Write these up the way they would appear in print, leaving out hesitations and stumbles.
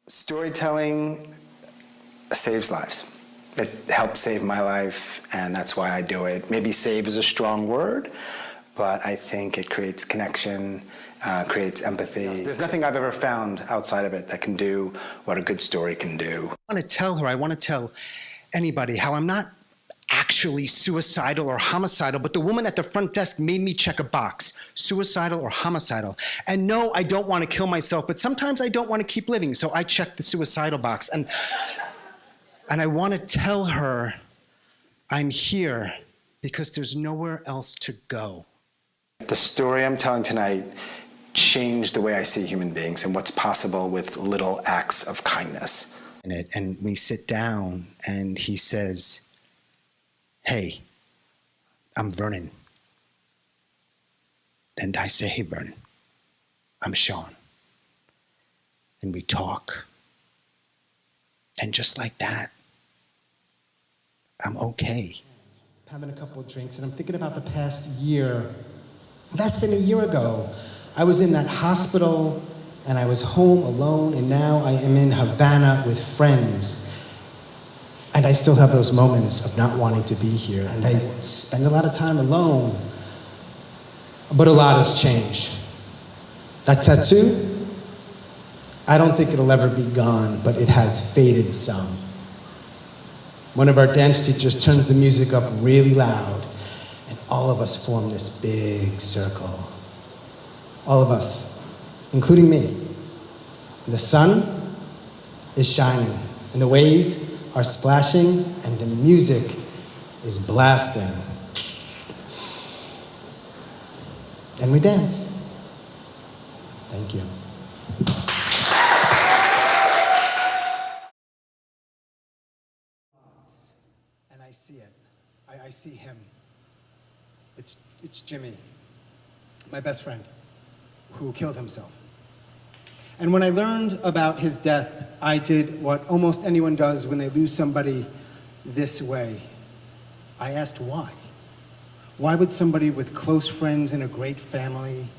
Storytelling saves lives. It helped save my life, and that's why I do it. Maybe save is a strong word, but I think it creates connection, creates empathy. There's nothing I've ever found outside of it that can do what a good story can do. I want to tell anybody how I'm not actually suicidal or homicidal, but the woman at the front desk made me check a box, suicidal or homicidal. And no, I don't want to kill myself, but sometimes I don't want to keep living, so I check the suicidal box. And I want to tell her I'm here because there's nowhere else to go. The story I'm telling tonight changed the way I see human beings and what's possible with little acts of kindness. And we sit down and he says, "Hey, I'm Vernon." And I say, "Hey, Vernon, I'm Sean." And we talk. And just like that, I'm okay. I'm having a couple of drinks and I'm thinking about the past year. Less than a year ago, I was in that hospital and I was home alone, and now I am in Havana with friends. And I still have those moments of not wanting to be here, and I spend a lot of time alone. But a lot has changed. That tattoo, I don't think it'll ever be gone, but it has faded some. One of our dance teachers turns the music up really loud, and all of us form this big circle. All of us, including me. And the sun is shining, and the waves are splashing, and the music is blasting. And we dance. Thank you. And I see it. I see him. It's Jimmy, my best friend, who killed himself. And when I learned about his death, I did what almost anyone does when they lose somebody this way. I asked why. Why would somebody with close friends and a great family,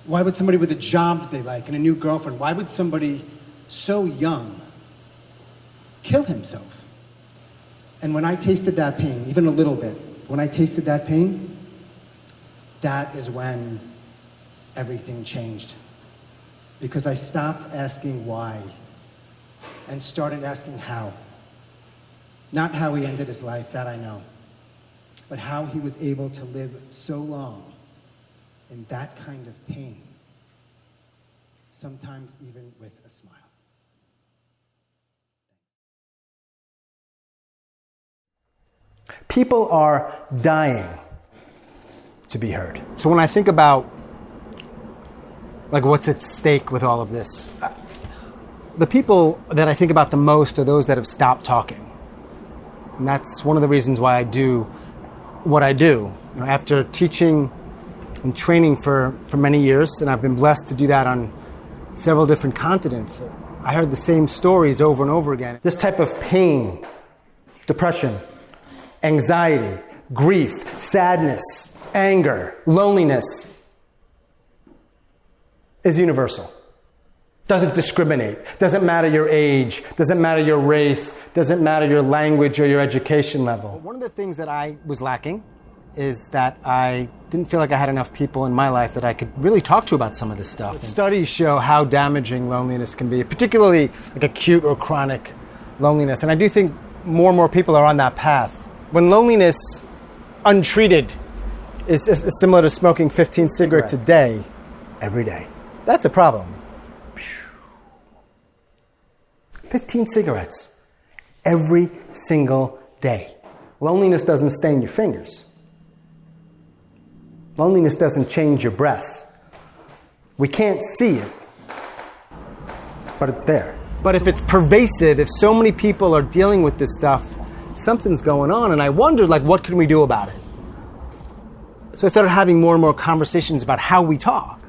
why would somebody with a job that they like and a new girlfriend, why would somebody so young kill himself? And when I tasted that pain, even a little bit, when I tasted that pain, that is when everything changed. Because I stopped asking why and started asking how. Not how he ended his life, that I know, but how he was able to live so long in that kind of pain, sometimes even with a smile. People are dying to be heard. So when I think about what's at stake with all of this, the people that I think about the most are those that have stopped talking. And that's one of the reasons why I do what I do. After teaching and training for many years, and I've been blessed to do that on several different continents, I heard the same stories over and over again. This type of pain, depression, anxiety, grief, sadness, anger, loneliness is universal. Doesn't discriminate. Doesn't matter your age. Doesn't matter your race. Doesn't matter your language or your education level. One of the things that I was lacking is that I didn't feel like I had enough people in my life that I could really talk to about some of this stuff. Studies show how damaging loneliness can be, particularly acute or chronic loneliness. And I do think more and more people are on that path. When loneliness untreated is similar to smoking 15 cigarettes a day, every day, that's a problem. 15 cigarettes every single day. Loneliness doesn't stain your fingers. Loneliness doesn't change your breath. We can't see it, but it's there. But if it's pervasive, if so many people are dealing with this stuff, something's going on, and I wondered, what can we do about it? So I started having more and more conversations about how we talk,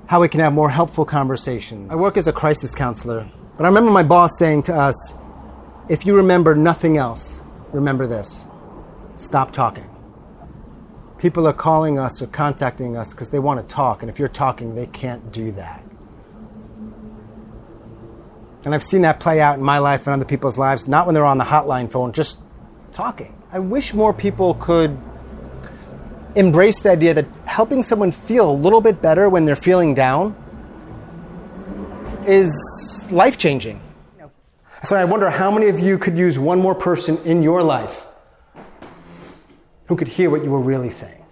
how we can have more helpful conversations. I work as a crisis counselor, but I remember my boss saying to us, if you remember nothing else, remember this: stop talking. People are calling us or contacting us because they want to talk, and if you're talking, they can't do that. And I've seen that play out in my life and other people's lives, not when they're on the hotline phone, just talking. I wish more people could embrace the idea that helping someone feel a little bit better when they're feeling down is life-changing. So I wonder how many of you could use one more person in your life who could hear what you were really saying.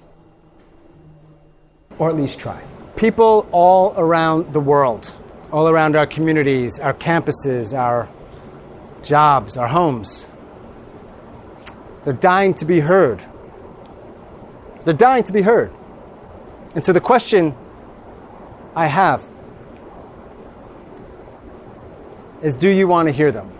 Or at least try. People all around the world, all around our communities, our campuses, our jobs, our homes, they're dying to be heard. They're dying to be heard. And so the question I have is, do you want to hear them?